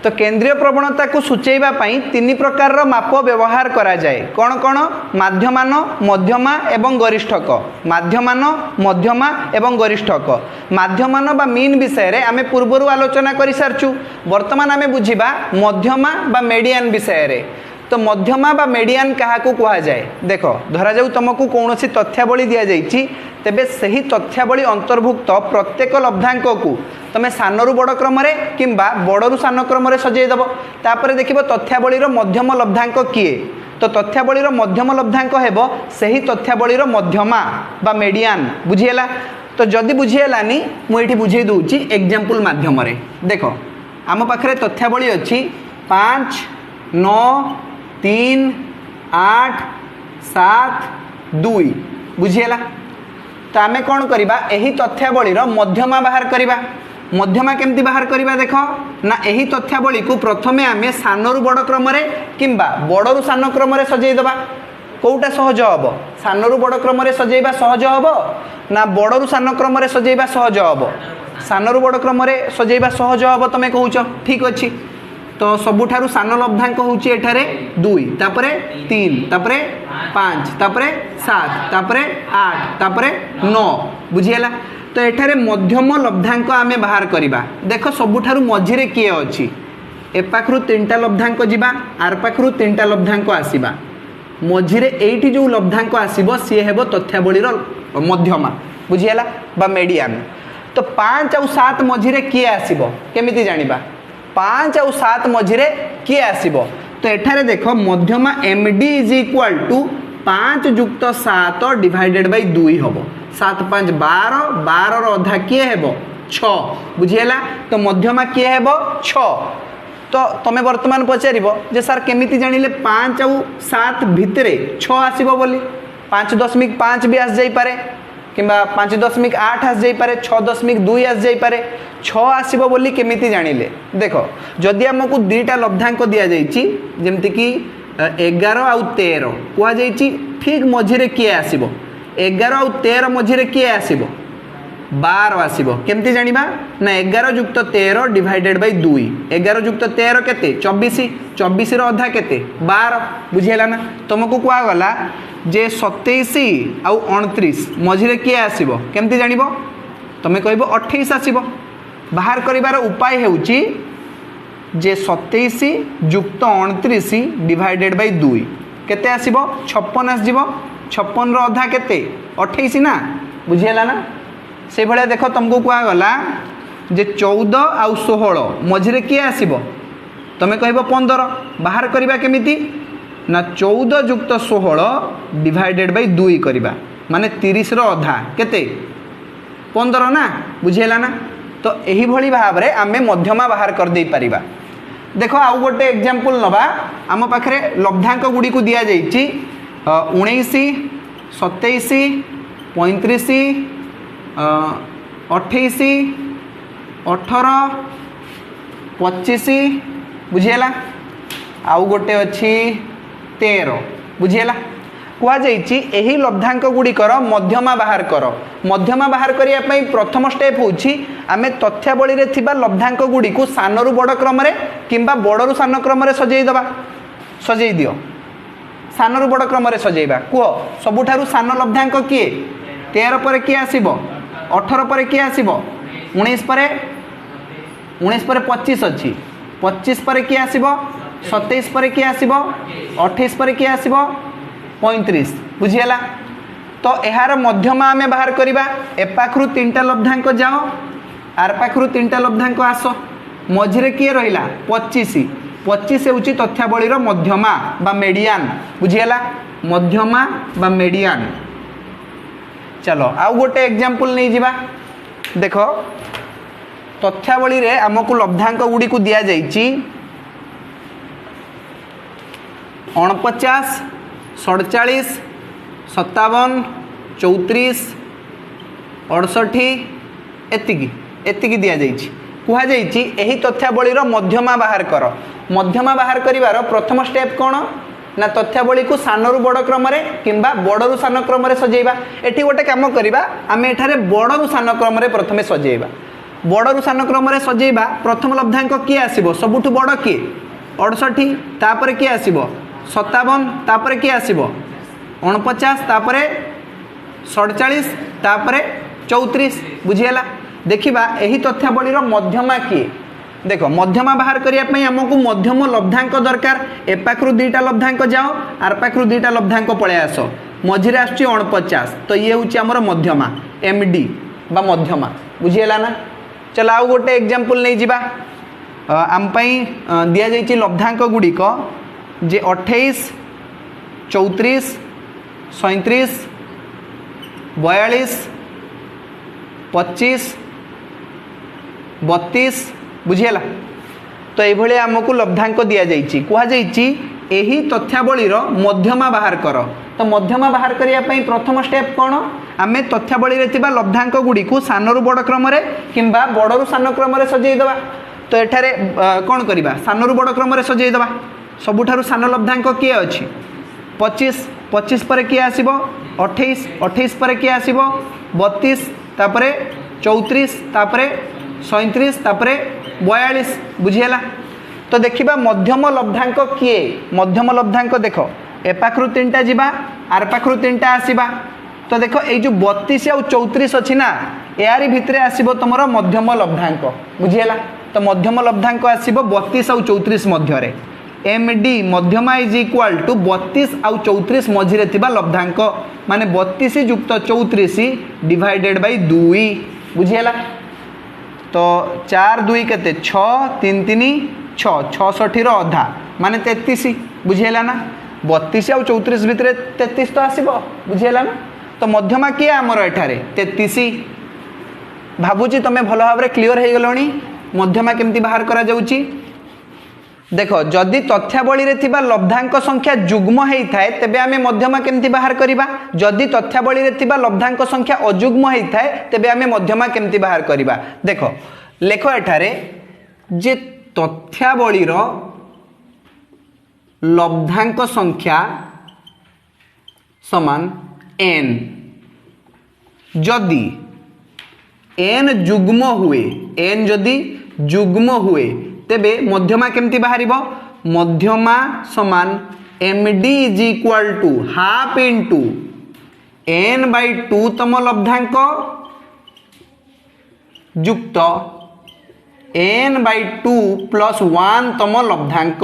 तो केंद्रीय प्रवणता को सूचेबा पई तीन प्रकार माप व्यवहार करा जाए। कौन कौन? माध्यमान, मध्यमा एवं गरिष्ठक। माध्यमान, मध्यमा एवं गरिष्ठक। माध्यमान बा मीन विषय रे आमे पूर्वरु आलोचना करि सारचु। वर्तमान आमे बुझिबा मध्यमा बा मीडियन विषय रे। तो मध्यमा बा मीडियन कहा को कहा जाए? देखो धरा जाऊ तुमको कौन सी तथ्यावली दि जाइछि, तेबे सही तथ्यावली अंतर्भुक्त प्रत्येक लब्धांक को तुम सानरू बड़ क्रम किंबा बड़रू सान क्रम सजेदेव। तापर देखिब तथ्यावलीर मध्यम लब्धांक किए। तो तथ्यावलीर मध्यम लब्धांक हेबो सही तथ्यावलीर मध्यमा बा मीडियन। बुझीला? तो जदि बुझीलानी मुझे बुझे दूची एग्जांपल माध्यम रे। देखो आम पाखरे तथ्यावली अच्छी 5, 9, 3, 8, 7, 2। बुझीला? तो आमे कौन करिबा? एही तथ्यावलीर मध्यमा बाहर करिबा। मध्यमा केमती बाहर करिबा? देखो ना एही तथ्यावली को प्रथमे आमे सानरू बड़ क्रम किंबा बड़रू सान क्रम सजई देबा। कोउटा सहज हबो? सानरू बड़ क्रम सजेइबा सहज हबो ना बड़रू सान क्रम सजेइबा सहज हबो? सानरू बड़ क्रम सजेइबा सहज हबो तमे कहूछ। ठीक अछि। तो सबुठारु सान लब्धांक होउची एठारे 2, तापरे 3, तापरे 5, तापरे 7, तापरे 8, तापरे 9। बुझीला? तो एठारे मध्यम लब्धांक आमे बाहर करिबा। देखो सबुठारु मझिरे किए अछि? ए पाखरु 3टा लब्धांक जिबा, आर पाखरु 3टा लब्धांक आसीबा। मझिरे एठी जो लब्धांक आसीबो सी हेबो तथ्यावलीर मध्यमा। बुझीला? बा मीडियन। तो 5 और 7 मझिरे किए आसीबो? केमिति जानिबा? 5 और 7 मझिरे किए आसीबो? तो एठारे देखो मध्यमा MD = 5 + 7 डिवाइडेड बाय 2 होबो। 7 × 5 = 12, 12 रो अधा किए हेबो? 6। बुझीला? तो मध्यमा किए हेबो? 6। तो तमे वर्तमान पचारिबो जे सर केमिति जानिले 5 और 7 भितरे 6 आसीबो बोली? 5.5 भी आस जाई पारे किंबा 5.8 आस जाई पारे, 6.2 आस जाई पारे। 6 आसीबो बोली केमिति जानिले? देखो जदि हमकु दुईटा लब्धांक दिया जाइछि जेमति कि 11 और 13 कुआ जाइछि, ठीक मझिरे किए आसीबो? 11 और 13 मझिरे किए आसीबो? 12 आसीबो। केमती जानिबा? ना 11 + 13 डिवाइडेड बाय 2। 11 + 13 केते? 24। 24 रो अधा केते? 12। बुझिला ना? तुमको कुआ गला जे 27 और 29 मझिरे किए आसीबो? केमती जानिबो? तमे कहबो 28 आसीबो। बाहर करिवार उपाय हेउची जे 27 + 29 डिवाइडेड बाय 2 केते आसीबो? 56 आसीबो। 56 रो अधा केते? 28 ना? बुझिला ना? से भले देखो तुमको कुआ गला जे 14 और 16 मझिरे किए आसीबो? तमे कहबो 15। बाहर करिबा केमिति? ना 14 + 16 डिवाइडेड बाय 2 करिबा, माने 30 रो अधा केते? 15 ना? बुझिला ना? तो यही भली भाव रे आमे मध्यमा बाहर कर दे परिबा। देखो आउ गोटे एग्जांपल नबा। आम पाखरे लब्धांक गुडी को दिया जाइछि 19, 27, 35, 28, 18, 25। बुझिला? आउ गोटे अछि 13। बुझिला? कुआ जाइछि एही लब्धांक गुड़िकर मध्यमा बाहर कर। मध्यमा बाहर करिया पई प्रथम स्टेप होछि आमे तथ्यावली रे थिबा लब्धांक गुडी को सानरू बड़ क्रम रे किंबा बड़रू सान क्रम रे सजेई दबा। सजेई दियो। सानरू बड़ क्रम रे सजेइबा। कुओ सबुठारु सान लब्धांक किए? 13 पर किए आसीबो? 18 पर किए आसीबो? 19 पर 25 अछि। 25 पर किए आसीबो? 27 पर किए आसीबो? 28 पर किए आसीबो? 35। बुझिला? तो एहार मध्यमा आमे बाहर करिबा। ए पाखरु 3टा लब्धांक जाओ, आर पाखरु 3टा लब्धांक आसो। मझिरे किए रहिला? 25। 25 हेउची तथ्यावलीर मध्यमा बा मीडियन। बुझिला? मध्यमा बा मीडियन। चलो आउ गोटे एग्जांपल नहीं जिबा। देखो तथ्यावली रे हमकु लब्धांक गुडी को दिया जाइछि 49, 47, 57, 34, 68 एतिकी दिया जाइछि। कुहा जाइछि एही तथ्यावलीर मध्यमा बाहर कर। मध्यमा बाहर करिवार प्रथम स्टेप कोन? ना तथ्यावली को सानरू बड़ क्रम रे किंबा बड़रू सान क्रम रे सजेइबा। एठी गोटे काम करिबा, आमे एठारे बड़रू सान क्रम रे प्रथमे सजेइबा। बड़रू सान क्रम सजेबा प्रथम लब्धांक किए आसीबो सबुठु बड़ किए 68 तापर किए आसीबो 57 तापर किए आसीबो 49 तापर 47 तापर 34 बुझीगला। देखिबा एही तथ्यावलीर मध्यमा किए देख मध्यमा बाहर करने आमको मध्यम लब्धांक दरकार ए पाखु दुईटा लब्धांक जाओ आर पाखु दुईटा लब्धांक पलि आस मझिरे आसुची 49 तो ये हूँ आमर मध्यमा एमडी बा मध्यमा बुझीगला ना। चल आउ गोटे एग्जांपल नहीं जिबा आम दि जाइए लब्धांक गुड़िक जे 28 34 37 42 25 32 बुझीगला। तो ये आमको लब्धांक दि जाइए कहुई तथ्यावलीर मध्यमा बाहर कर। तो मध्यमा बाहर करने प्रथम स्टेप कौन आम तथ्यावली लब्धांक गुड़ी को सानू बड़ क्रम किंबा बड़रू सान क्रम सजेदेवा। तो एठारे कौन करवा सानू बड़ क्रम सजेदेवा सबुठारु सान लब्धांक किए अच्छी 25 25 पर किए आसीबो 28 28 पर किए आसीबो 32 तापरे 34 तापरे 37 तापरे 42 बुझीगला। तो देखिबा मध्यम लब्धांक किए मध्यम लब्धांक देख ए पाखरु 3टा जिबा आर पाखरु 3टा आसीबा। तो देख ये जो 32 आउ 34 अच्छी ना यारी भितरे आसीबो तुमर मध्यम लब्धांक बुझीगला। तो मध्यम लब्धांक आसीबो 32 आउ 34 मध्य एम डी मध्यमा इज इक्वाल टू 32 आउ 34 मझिरे थिबा लब्धांक माने 32 युक्त 34 डिवाइडेड बाय 2 बुझीगला। तो 4 2 केते 6 3 3 6 66 अधा माने 33 बुझीगला ना। 32 आउ 34 भितर 33 तो आसीबो बुझीगला ना। तो मध्यमा किए आमर एठारे 33 भाबुची तमे भल भाव क्लियर हो गलणी मध्यमा केमती बाहर करा जाउची। देख जदि तथ्यावली रे थिबा लब्धांक संख्या जुग्म होता है तेबे आमे मध्यमा केमती बाहर करिबा। जदि तथ्यावली रे थिबा लब्धांक संख्या अजुग्म होता है तेबे आमे मध्यमा केमती बाहर करिबा। देख लेख एठारे जे तथ्यावली रो लब्धांक संख्या समान n जदि n जुग्म हुए n जदि जुग्म हुए तेबे मध्यमा केमती बाहरिबो मध्यमा समान md is equal to half into n/2 तम लब्धांक युक्त n/2 प्लस 1 तम लब्धांक।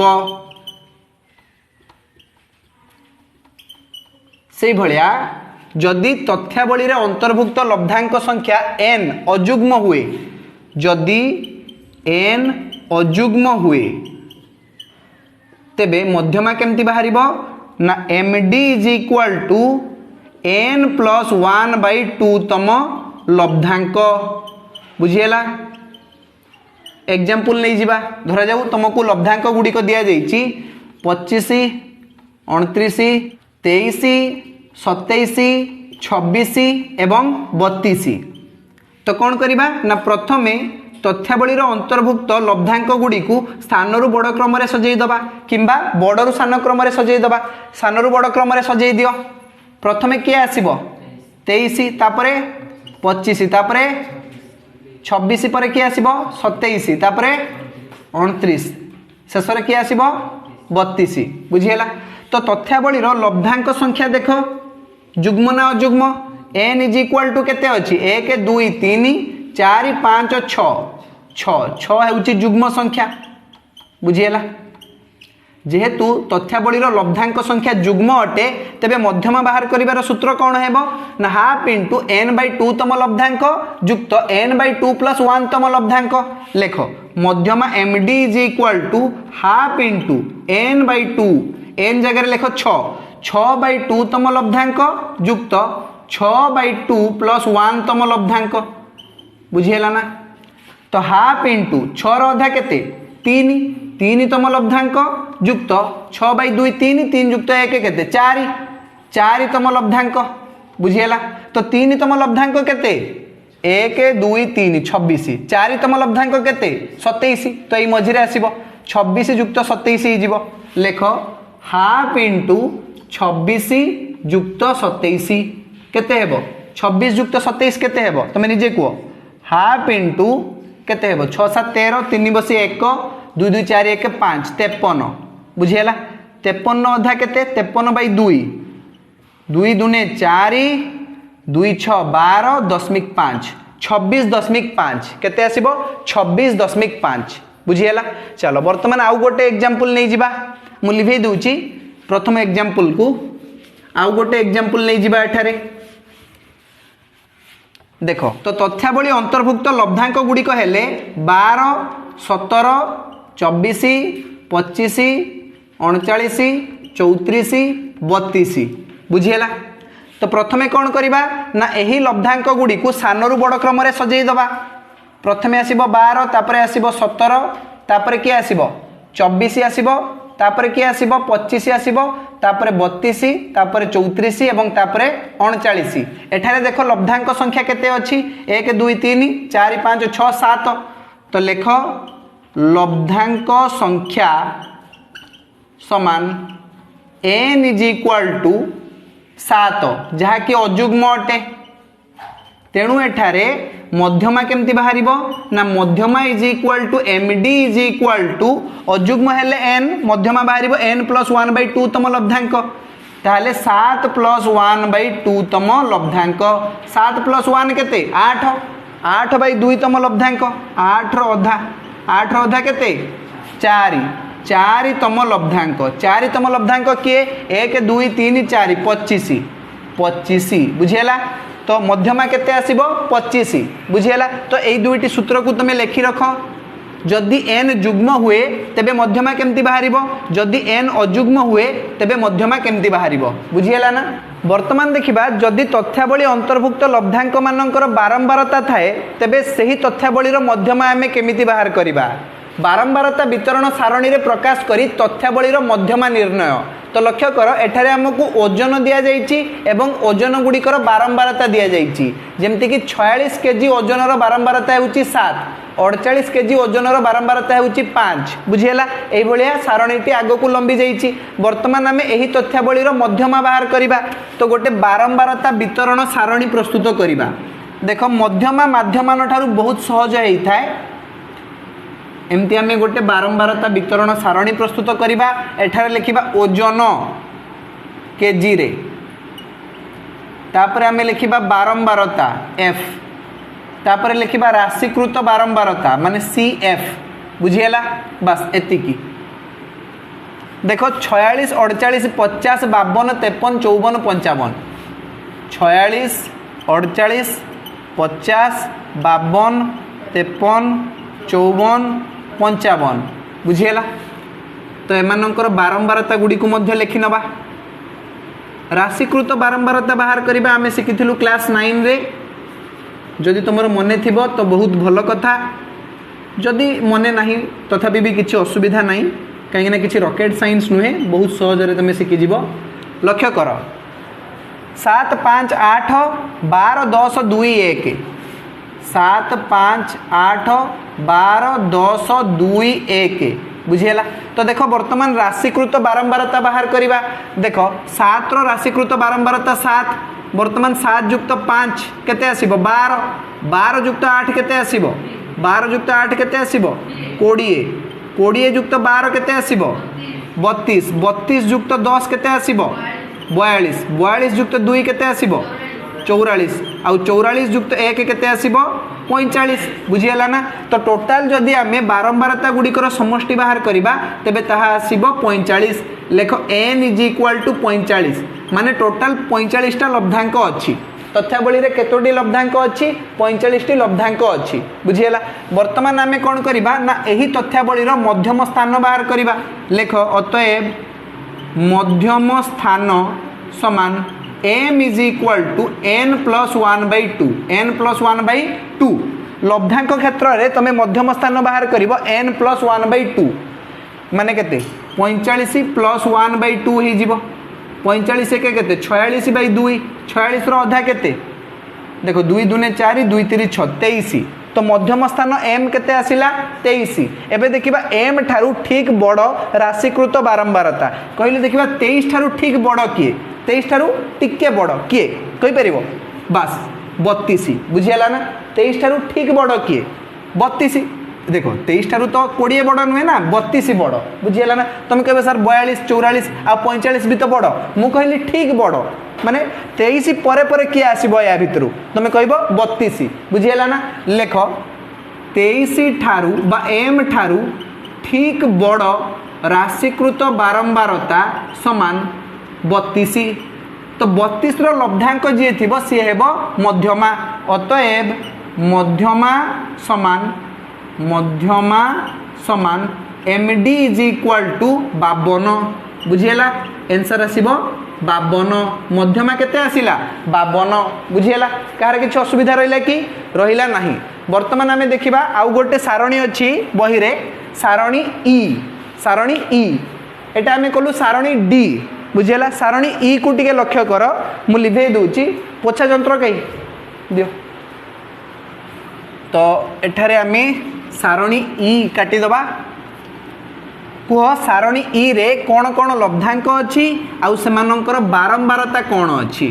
से भलिया जदि तथ्यावली रे अंतर्भुक्त लब्धांक संख्या n अजुग्म हुए जदि n अजुग्म हुए तेबे मध्यमा केमती बाहरिबो ना md is equal to n plus 1/2 तम लब्धांक बुझीगला। एग्जांपल नहीं जिबा धरा जाऊ तुमको लब्धांक गुड़ी को दिया जाइछि 25 29 23 27 26 एवं 32। तो कौन करिबा ना प्रथमे तथ्यावली अंतर्भुक्त लब्धांक गुड़ी को स्थानरू बड़ क्रम सजेदेवा किंबा बड़रू सान क्रम सजेदेवा। सानरू बड़ क्रम सजे दियो प्रथमे किए आसीबो 23 तापरे 25 तापरे 26 पर किए आसीबो 27 तापरे 29 शेष रे किए आसीबो 32 बुझीगला। तो तथ्यावली लब्धांक संख्या देख जुग्म ना अजुग्म n इज इक्वल टू केते अछि 1 2 3 4 5 6 6 6 हेउची जुग्म संख्या बुझीगला। जेहेतु तथ्यावली लब्धांक संख्या जुग्म अटे तेबे मध्यमा बाहर करिवार सूत्र कौन हेबो ना हाफ इंटू n/2 तम लब्धांक युक्त n/2 प्लस 1 तम लब्धांक। लेख मध्यमा md is equal to half into n/2 n जगह लेख 6 6/2 तम लब्धांक युक्त 6/2 प्लस 1 तम लब्धांक बुझीगला ना। तो हाफ इंटू 6 अधा केते 3 3 तम लब्धांक युक्त 6/2 3 3 युक्त 1 केते 4 4 तम लब्धांक बुझीगला। तो 3 तम लब्धांक केते 1 2 3 26 4 तम लब्धांक केते 27 तो ये मझिरे आसीबो 26 युक्त 27 हिजिबो। लेख हाफ इंटू 26 युक्त 27 केते हेबो 26 युक्त 27 केते हेबो तमे निजे को हाफ इंटू केते हेबो 6 7 13 3 बसी 1 2 2 4 1 5 53 बुझिएला 53 अधा केते 53/2 2 दूने 4 2 6 12 दशमिक 5 26.5 केते आसीबो 26.5 बुझिएला। चलो वर्तमान आउ गोटे एग्जांपल नहीं जिबा मु लिभे दूची प्रथम एग्जांपल को आउ गोटे एग्जांपल नहीं जिबा एठारे देखो तो तथ्यावली अंतर्भुक्त लब्धांक गुड़िक हेले 12 17 24 25 39 34 32 बुझिएला। तो प्रथमे कौन करिबा ना एही लब्धांक गुड़ी को सानरू बड़ क्रम रे सजेई दबा प्रथमे आसीबो 12 तापरे आसीबो 17 तापरे के आसीबो 24 आसीबो तापरे के आसीबो 25 आसीबो तापरे 32 तापरे 34 एवं तापरे 39 एठारे देखो लब्धांक संख्या केते अछि 1 2 3 4 5 6 7 तो लेख लब्धांक संख्या समान n = 7 जहा कि अजुग्म अटे तेणु एठारे मध्यमा केमती बाहरिबो ना मध्यमा = md = अजुग्म हेले n मध्यमा बाहरिबो n + 1/2 तम लब्धांक ताहले 7 + 1/2 तम लब्धांक 7 + 1 केते 8 8/2 तम लब्धांक 8 रो अधा केते 4 4 तम लब्धांक 4 तम लब्धांक किए 1 2 3 4 25 25 बुझिएला। तो मध्यमा केते आसीबो 25 बुझिएला। तो एई दुईटी सूत्र को तुमे लेखि रख जदि n जुग्म हुए तेबे मध्यमा केमती बाहरिबो जदि n अजुग्म हुए तेबे मध्यमा केमती बाहरिबो बुझिएला ना। वर्तमान देखिबा जदि तथ्यावली अंतर्भुक्त लब्धांक मानकर बारंबारता थाए तेबे सही तथ्यावली रो मध्यमा आमे केमिति बाहर करिबा बारंबारता वितरण सारणी रे प्रकाश करी तथ्यावली रो मध्यमा निर्णय। तो लक्ष्य कर एठारे हमकु ओजन दिया जाइछि एवं ओजन गुड़िकर बारंबारता दिया जाइछि जेमति कि 46 केजी ओजन रो बारंबारता हेउछि 7 48 केजी ओजन रो बारंबारता हेउछि 5 बुझिएला। एई भलिया सारणीटी आगो को लंबी जाइछि वर्तमान हमें एही तथ्यावली रो मध्यमा बाहर करिबा तो गोटे बारंबारता वितरण सारणी प्रस्तुत करिबा। देखो मध्यमा माध्यमान ठारू बहुत सहज हेइ थाए एमती आमे गोटे बारंबारता वितरण सारणी प्रस्तुत करिबा एठारे लिखिबा ओजन केजी रे तापरे आमे लिखिबा बारंबारता f तापरे लिखिबा राशिकृत बारंबारता माने cf बुझिएला बस एतिकी। देखो 46 48 50 52 53 54 55 46 48 50 52 53 54 55 बुझिएला। तो एमानकर बारंबारता गुड़ी को मध्य लिखि नबा राशिकृत बारंबारता बाहर करिबा आमे सिखिथिलु क्लास 9 रे जदि तुमर मने थिबो तो बहुत भलो कथा जदि मने नाही तथापि भी किछि असुविधा नाही काहेकि ना किछि रॉकेट साइंस नुहे बहुत सहज रे तुमे सिखि जिवो। लक्ष्य कर 7 5 8 12 10 2 1 7 5 8 12 10 2 1 बुझिएला। तो देखो वर्तमान राशिकृत बारंबारता बाहर करिबा देखो 7 रो राशिकृत बारंबारता 7 वर्तमान 7 युक्त 5 केते आसीबो 12 12 युक्त 8 केते आसीबो 12 युक्त 8 केते आसीबो 20 20 युक्त 12 केते आसीबो 32 32 युक्त 10 केते आसीबो 42 42 युक्त 2 केते आसीबो 44 आउ 44 युक्त 1 केते आसीबो 45 बुझिएला ना। तो टोटाल जदि आमे बारंबारता गुड़िकर समष्टि बाहर करिबा तेबे ताहा आसीबो 45 लेख n = 45 माने टोटाल 45 टा लब्धांक अछि तथ्यावली रे केतोटी लब्धांक अछि 45 टी लब्धांक अछि बुझिएला। वर्तमान आमे कोन करिबा ना एही तथ्यावली रो मध्यम स्थान बाहर करिबा लेख अतएव मध्यम स्थान समान m = n + 1/2 n + 1/2 लब्धांक क्षेत्र रे तमे मध्यम स्थान बाहर करिवो n + 1/2 माने केते 45 + 1/2 ही जीवो 45 के केते 46/2 46 रो अधा केते देखो 2 दूने 4 2 3 6 23 तो मध्यम स्थान m केते आसिला 23 एबे देखिबा m ठारू ठीक बड़ राशिकृत बारंबारता कहले देखिबा 23 ठारू ठीक बड़ किए 23 ठारू टिके बड़ किए कहि परिबो बस 32 बुझियाला ना 23 ठारू ठीक बड़ किए 32 देखो 23 ठारू तो 20 बड़ नुहे ना 32 बड़ बुझीगला ना तुम कह सर 42 44 आ 45 भी तो बड़ मु कहली ठीक बड़ माने 23 परे परे किए आसब या भितर तुम कह 32 बुझीगला ना लेख 23 ठारू बा एम ठारू ठीक बड़ राशिकृत बारंबारता समान 32 तो 32 लब्धांक जी थी सी हे मध्यमा अतएव मध्यमा समान M D is equal to 52 बुझीगला आंसर आसीबो 52 मध्यमा केते आसिला 52 बुझीगला कार किछ असुविधा रहिला कि रहिला नाही वर्तमान आमे देखिबा आउ गोटे सारणी अछि बही रे सारणी ई एटा आमे कलु सारणी डी बुझीगला सारणी ई को टिके लक्ष्य कर मु लिभे दूची पोछा यंत्र कई दियो तो एठारे आमे सारणी ई काटी दबा कुह सारणी ई रे कौन कौन लब्धांक अच्छी आउ सेमानंकर बारंबारता कौन अच्छी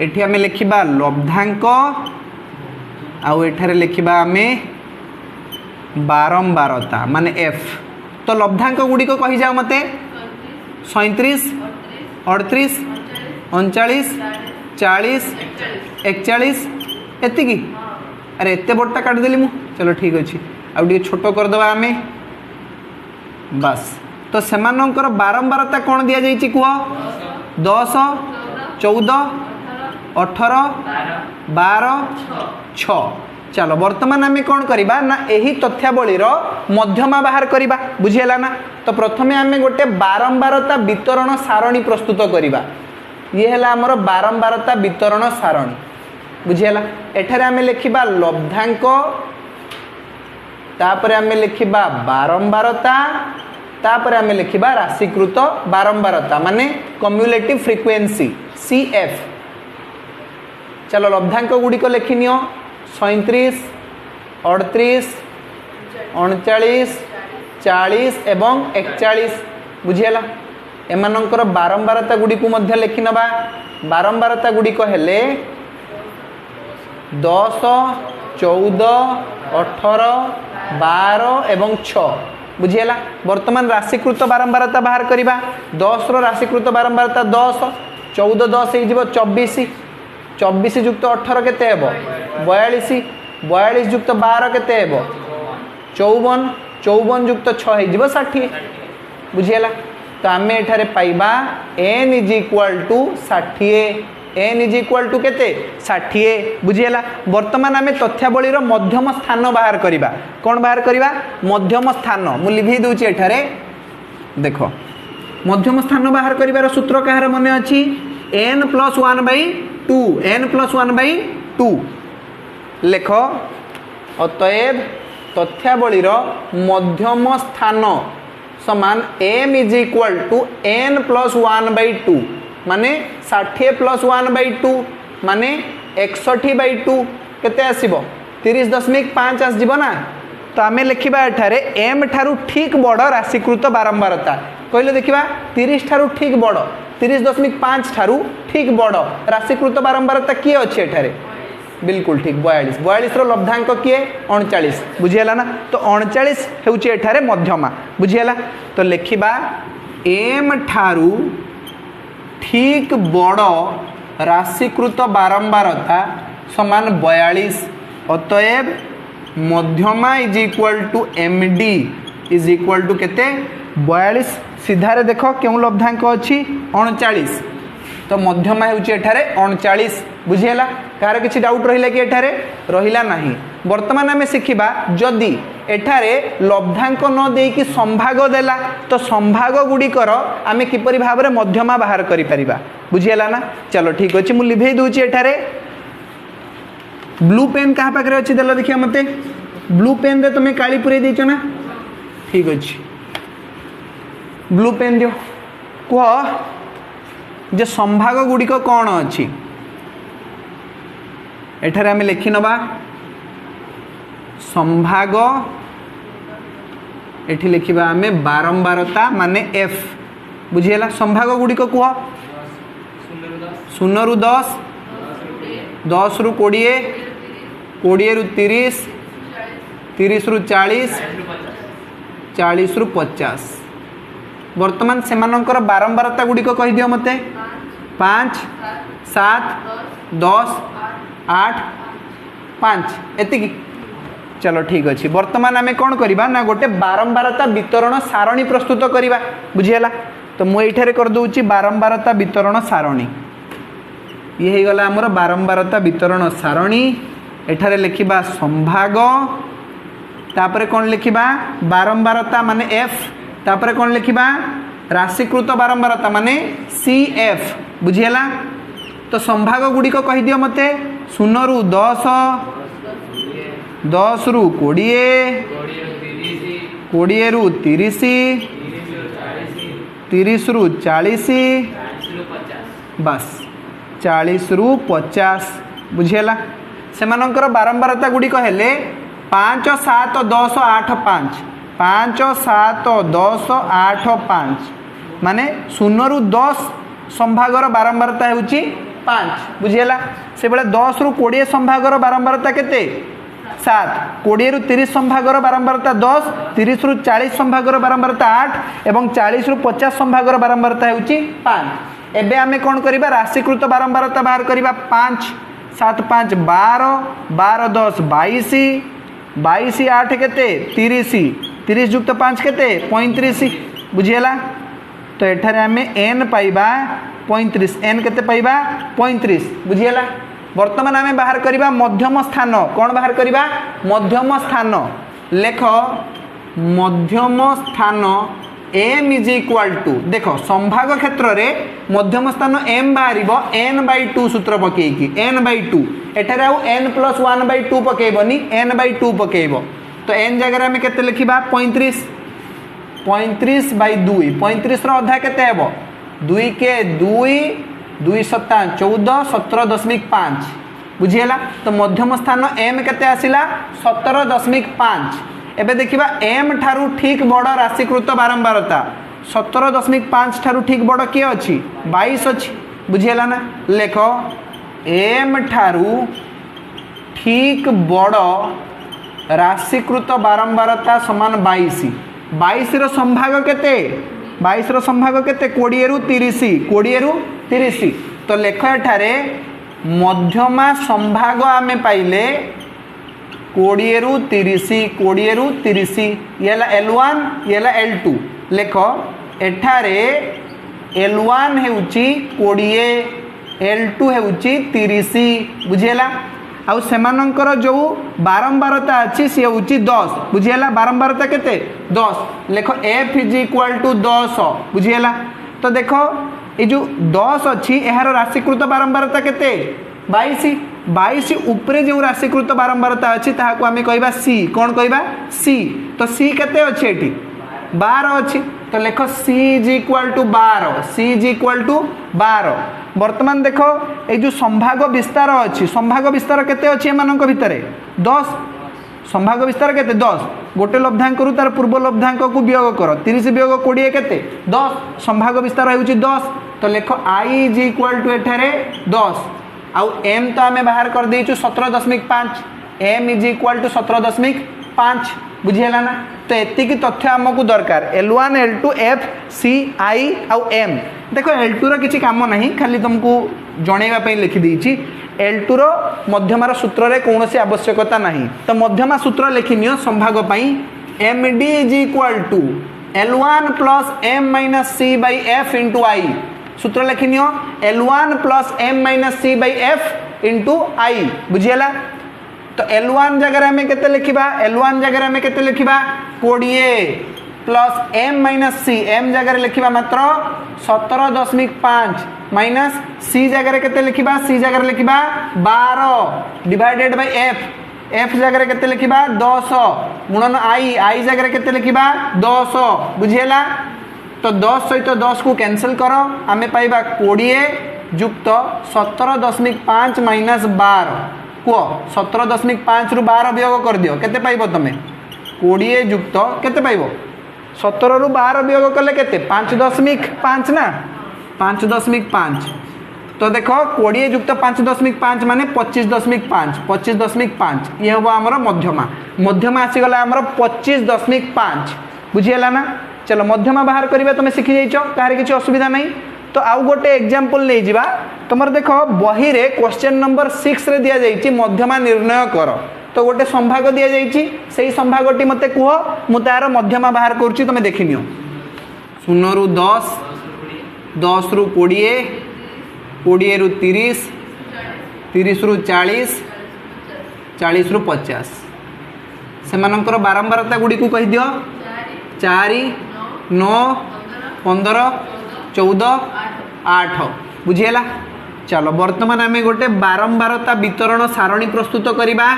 एठी आमे लिखिबा लब्धांक आउ एठारे लिखिबा आमे बारंबारता माने एफ तो लब्धांक गुडी को कहि जाओ मते 37 38 39 40 41 एतिकी अरे एते बड़टा काट देली मु चलो ठीक अछि आउ डी छोटो कर दबा आमे बस तो सेमानंकर बारंबारता कौन दिया जाइछि कुह 10 14 18 12 6 चलो वर्तमान आम कौन करवा ना यही तथ्यावली मध्यमा बाहर करवा बुझीगला ना तो प्रथमे आम गोटे बारंबारता वितरण सारणी प्रस्तुत करवा ये है आमर बारंबारता वितरण सारणी बुझीगला एठारे आम लिखा लब्धांक तापर आम लिखा बारंबारता तापर आम लिखा राशिकृत बारंबारता माने कम्युलेटिव फ्रिक्वेंसी CF चलो लब्धांक गुड़िक लिखिनियो 37 38 39 40 एवं 41 बुझीगला एमानंकर बारंबारता गुड़ी को मध्य लिखि नबा बारंबारता गुड़िक हेले 10 14 18 12 एवं 6 बुझीगला वर्तमान राशिकृत बारंबारता बाहर करवा 10 राशिकृत बारंबारता 10 14 10 हो 24 24 युक्त 18 केते हेबो 42 42 युक्त 12 केते हेबो 54 54 युक्त 6 हो 60 बुझीगला तो आम एठारे पाइबा n is equal to 60 n is equal to केते 60 बुझीगला वर्तमान आम तथ्यावली मध्यम स्थान बाहर करवा कौन बाहर करवा मध्यम स्थान मु लिखि दूची एठारे देखो मध्यम स्थान बाहर करिवार सूत्र कहार मने अछि n + 1/2 n + 1/2 लेख अतएव तथ्यावली मध्यम स्थान समान m is equal to n + 1/2 माने 60 + 1/2 माने 61/2 केते आसीबो 30.5 आसीबो ना तो आम लिखा एठारे m ठारू ठीक बड़ राशिकृत बारंबारता कहले देखा 30 ठारू ठीक बड़ 30.5 ठारू ठीक बड़ राशिकृत बारंबारता किए अच्छे एठारे बिल्कुल ठीक 42 42 लब्धांक किए 39 बुझीगला ना तो 39 हेउची एठारे मध्यमा बुझीगला तो लिखिबा m ठारू ठीक बड़ राशिकृत बारंबारता समान 42 अतएव मध्यमा is equal to md is equal to केते 42 सीधारे देख क्यों लब्धांक अच्छी 39 तो मध्यमा होउची एठारे 39 बुझीगला कार किछि डाउट रहिला कि एठारे रहिला नाही वर्तमान आमे सिखिबा जदि एठारे लब्धांक न देकी संभाग देला तो संभाग गुड़िकर आमे किपरि भाबरे मध्यमा बाहर करि परिबा बुझीगला ना चलो ठीक अछि मु लिभे दूची एठारे ब्लू पेन कहा पाखरे अछि देला देखिया मते ब्लू पेन रे तुमे काली पुरे देचो ना ठीक अछि ब्लू पेन दियो कह जे संभाग गुड़िक कौन अच्छी एठारे आमे लिखि नबा संभाग एठी लिखिबा आमे बारंबारता माने f बुझीगला संभाग गुड़िक कह 0 रु 10 10 रु 20 20 रु 30 30 रु 40 40 रु 50 वर्तमान से बारंबारता गुड़िक कहीदिव मत 5 7 10 8 5 एतिकी चलो ठीक अच्छे वर्तमान आम कौन करवा ना गोटे बारंबारता वितरण सारणी प्रस्तुत करवा बुझीगला तो मुझे करदे बारंबारता वितरण सारणी ये गला आमर बारंबारता वितरण सारणी एठारे लिखिबा संभाग तापरे कौन लिखिबा बारंबारता माने एफ तापरे कौन लिखिबा राशिकृत बारंबारता माने सी एफ बुझीगला तो संभाग गुड़िक कहीदिव मत 0 रु 10 10 रु 20 20 रु 30 30 रु 40 बस 40 रु 50 बुझीगला सेमानंकर बारंबारता गुड़िक हेले 5 7 10 8 5 5 7 10 8 5 माने 0 रु 10 संभागर बारंबारता होउची 5 बुझीगला से बेले 10 रु 20 संभागर बारंबारता केते 7 20 रु 30 संभागर बारंबारता 10 30 रु 40 संभागर बारंबारता 8 एवं 40 रु 50 संभागर बारंबारता होउची 5 एबे आमे कोन करिबा राशिकृत बारंबारता बाहर करिबा 5 7 5 12 12 10 22 22 8 केते 30 30 जुक्त 5 केते 35 बुझीगला तो एठारे आमे n पाइबा 35 n केते पाइबा 35 बुझीगला वर्तमान आमे बाहर करिबा मध्यम स्थान कौन बाहर करिबा मध्यम स्थान लेख मध्यम स्थान m इज इक्वल टू देखो संभाग क्षेत्र रे मध्यम स्थान m बाहर n/2 सूत्र पकेकी n/2 एठारे आउ n+1/2 पकेबनी n/2 पकेब तो n जगह आमे केते लिखिबा 35 35/2 35 रो अधा केते हेबो 2 के 2 2 7 14 17.5 बुझीगला तो मध्यम स्थान m केते आसिला 17.5 एबे देखिबा m ठारू ठीक बड़ राशिकृत बारंबारता 17.5 ठारू ठीक बड़ के अछि 22 अछि बुझीगला ना लेख m ठारू ठीक बड़ राशिकृत बारंबारता समान 22 22 रो संभाग केते 22 रो संभाग केते 20 रु 30 20 रु 30 तो लेख एठारे मध्यमा संभाग आमे पाइले 20 रु 30 20 रु 30 येला L1 येला L2 लेख एठारे L1 हेउची 20 L2 हेउची 30 बुझीला आउ सेमानंकर जो बारंबारता अच्छी सी हूँ 10 बुझीगला बारंबारता केते 10 लेख f इज इक्वल टू 10 बुझीगला तो देखो ये जो 10 अच्छी यार राशिकृत बारंबारता केते 22 22 उपरे जो राशिकृत बारंबारता अच्छी ताहाको आमे कहबा c कौन कहबा c तो c केते अच्छे एठी 12 अच्छी तो लेख c is equal to 12 c is equal to 12 वर्तमान देखो ये जो संभाग विस्तार अच्छी संभाग विस्तार केते अच्छी एमानक भितरे 10 संभाग विस्तार केते 10 गोटे लब्धांक रु तार पूर्व लब्धांक को वियोग कर 30 वियोग 20 केते 10 संभाग विस्तार होउची 10 तो लेख i इज इक्वल टू एठारे 10 आउ m तो आमे बाहर कर देइछु 17.5 m इज इक्वल टू 17.5 बुझीगला ना तो एति की तथ्य हमकु दरकार L1 L2 F C I आउ M देखो L2 रो किछि काम नाही खाली तुमको जणेगा पई लिखि देइछि L2 रो मध्यमार सूत्र रे कोनोसी आवश्यकता नाही तो मध्यमा सूत्र लिखिनियो संभाग पई MD is equal to L1 plus M minus C by F into I सूत्र लिखिनियो L1 plus M minus C by F into I बुझीगला तो L1 जगह में केते लिखिबा L1 जगह में केते लिखिबा 20 plus M minus C M जगह लिखिबा मात्र 17.5 माइनस C जगह केते लिखिबा C जगह लिखिबा 12 डिवाइडेड बाय F F जगह केते लिखिबा 10 गुणन I जगह केते लिखिबा 10 बुझियला तो 10 सहित 10 को कैंसिल करो आमे पाइबा 20 युक्त 17.5 माइनस 12 को 17.5 रु 12 वियोग कर दियो केते पाइबो तमे 20 युक्त केते पाइबो 17 रु 12 वियोग कले केते 5.5 ना 5.5 तो देख 20 युक्त 5.5 माने 25.5 25.5 ये हम आमर मध्यमा मध्यमा आसीगला आमर 25.5 बुझीगला ना। चलो मध्यमा बाहर करवा तुम शिखी जाइछ कहार किसी असुविधा नहीं। तो आउ गोटे एग्जांपल नहीं जिबा तुम देख बही रे क्वेश्चन नंबर 6 रे दिया जाइछि मध्यमा निर्णय कर। तो गोटे संभाग दिया जाइछि सेही संभागटी मते कुह मु तार मध्यमा बाहर करूछि तुम देखिनियो। 0 रु 10 10 रु 20 20 रु 30 30 रु 40 40 रु 50 सेमानंकर बारंबारता गुडी को कहि दियो 4 9 15 14 8 बुझीला। चलो वर्तमान आम गोटे बारंबारता वितरण सारणी प्रस्तुत करवा।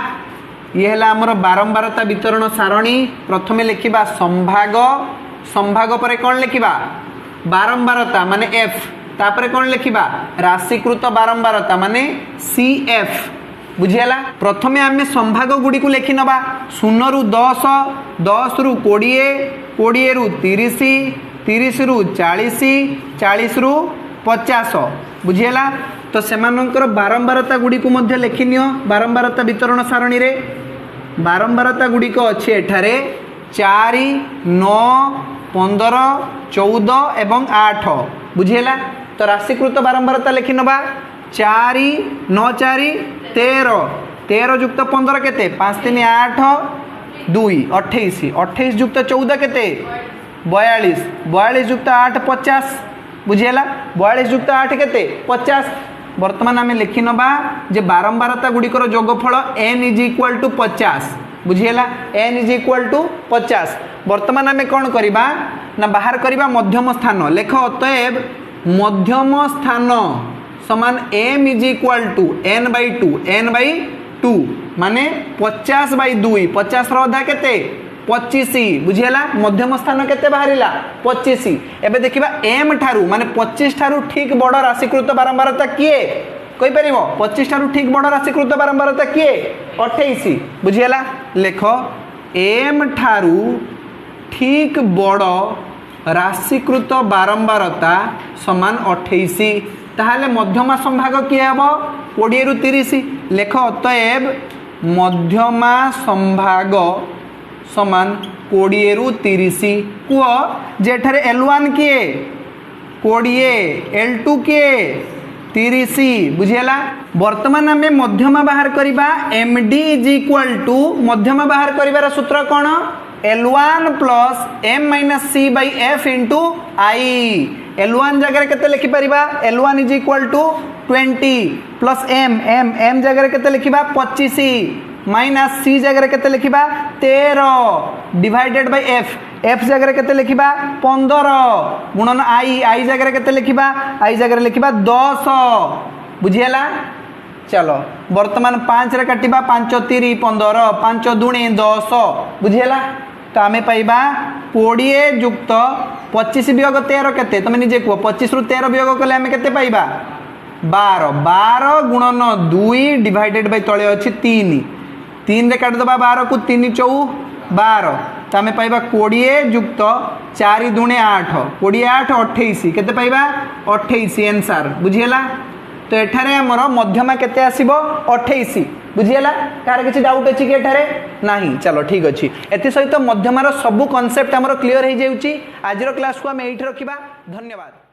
ये है आमर बारंबारता वितरण सारणी। प्रथमे लिखा संभाग संभाग पर कौन लिखा बारंबारता माने एफ तापर कौन लिखा राशिकृत बारंबारता माने सी एफ बुझीला। प्रथमे आम संभाग गुडी को लिखि नबा 0 रु 10 10 रु 20 20 रु 30 30 रु 40 40 रु 50 बुझीला। तो सेमानंकर बारंबारता गुडी को मध्य लिखिनियो बारंबारता वितरण सारणी रे। बारंबारता गुडी को अछि एठारे 4 9 15 14 एवं 8 बुझीला। तो राशिकृत बारंबारता लिखि नबा 4 9 4 13 13 युक्त 15 केते 5 3 8 2 28 28 युक्त 14 केते 42 42 युक्त 8 50 बुझीला। 42 युक्त 8 केते 50। वर्तमान आम लिखि नबा जे बारंबारता गुड़िकर जोगफल n = 50 बुझीला n = 50। वर्तमान आम कौन करवा ना बाहर करवा मध्यम स्थान लेख अतएव मध्यम स्थान समान m = n/2 माने 50/2 50 रधा केते 25 बुझीला। मध्यम स्थान केते बाहरिला 25। एबे देखिबा m ठारू माने 25 ठारू ठीक बड़ राशिकृत बारंबारता किए कोई परिबो 25 ठारू ठीक बड़ राशिकृत बारंबारता किए 28 बुझीला। लेख m ठारू ठीक बड़ राशिकृत बारंबारता समान 28 ताहले मध्यमा संभाग किए हम 20 रु 30 लेख अतएव मध्यमा संभाग समान 20 रु 30 कुह जेठारे L1 किए 20 L2 किए 30 बुझीला। वर्तमान आम मध्यमा बाहर करवा MD = मध्यमा बाहर करिवार सूत्र कौन L1 + m - c/f * I। L1 जगह केते लिखि परिबा L1 = 20 प्लस m जगह केते लिखिबा 25 माइनस c जगह केते लिखिबा 13 डिवाइडेड बाय f जगह केते लिखिबा 15 गुणन i जगह केते लिखिबा i जगह लिखिबा 10 बुझीला। चलो वर्तमान 5 रे काटिबा 5 3 15 5 दूनी 10 बुझीला। तो आम पाइबा 20 युक्त 25 वियोग 13 केते तुम निजे कह 25 रु 13 वियोग कले आम केते पाइबा 12 12 गुणन 2 डिवाइडेड बाय तले अछि 3 3 रे काट दबा 12 को 3 4 12 तो आम पाइबा 20 युक्त 4 दूने 8 20 8 28 केते पाइबा 28 आंसर बुझीला। तो एठारे हमर मध्यमा केते आसीबो 28 बुझीला। कार किसी डाउट अछि कि एठारे नाही। चलो ठीक अछि एति सहित मध्यमार सब कांसेप्ट हमर क्लियर हो जाउची। आजिर क्लास को हम एठी रखिबा। धन्यवाद।